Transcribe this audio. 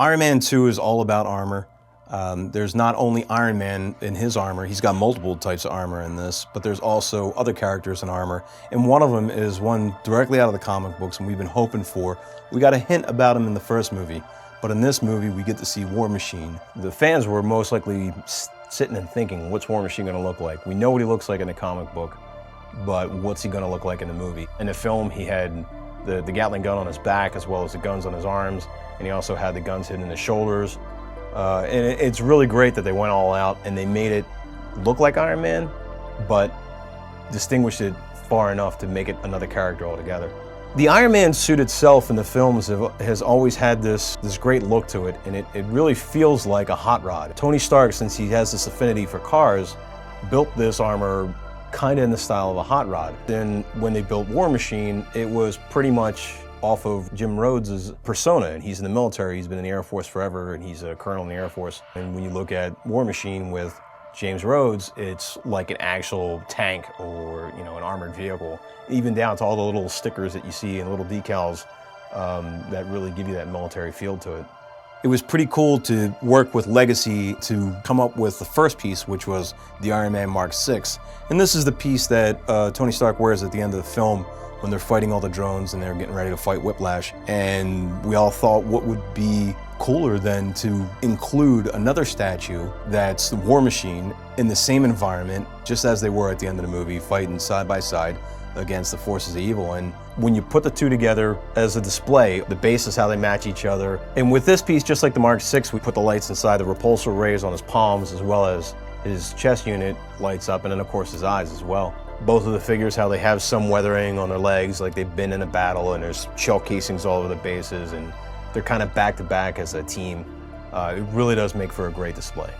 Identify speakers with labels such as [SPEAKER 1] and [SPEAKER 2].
[SPEAKER 1] Iron Man 2 is all about armor. There's not only Iron Man in his armor, he's got multiple types of armor in this, but there's also other characters in armor. And one of them is one directly out of the comic books, and we've been hoping for. We got a hint about him in the first movie, but in this movie we get to see War Machine. The fans were most likely sitting and thinking, what's War Machine gonna look like? We know what he looks like in the comic book, but what's he gonna look like in the movie? In the film, he had the Gatling gun on his back as well as the guns on his arms, and he also had the guns hidden in his shoulders. And it's really great that they went all out and they made it look like Iron Man, but distinguished it far enough to make it another character altogether. The Iron Man suit itself in the films has always had this great look to it, and it really feels like a hot rod. Tony Stark, since he has this affinity for cars, built this armor kind of in the style of a hot rod. Then when they built War Machine, it was pretty much off of Jim Rhodes' persona, and he's in the military, he's been in the Air Force forever, and he's a colonel in the Air Force. And when you look at War Machine with James Rhodes, it's like an actual tank or, an armored vehicle, even down to all the little stickers that you see and little decals that really give you that military feel to it. It was pretty cool to work with Legacy to come up with the first piece, which was the Iron Man Mark VI. And this is the piece that Tony Stark wears at the end of the film when they're fighting all the drones and they're getting ready to fight Whiplash. And we all thought, what would be cooler than to include another statue that's the War Machine in the same environment, just as they were at the end of the movie, fighting side by side against the forces of evil. And when you put the two together as a display, the base is how they match each other. And with this piece, just like the Mark VI, we put the lights inside the repulsor rays on his palms, as well as his chest unit lights up, and then of course his eyes as well. Both of the figures, how they have some weathering on their legs, like they've been in a battle, and there's shell casings all over the bases, and they're kind of back to back as a team. It really does make for a great display.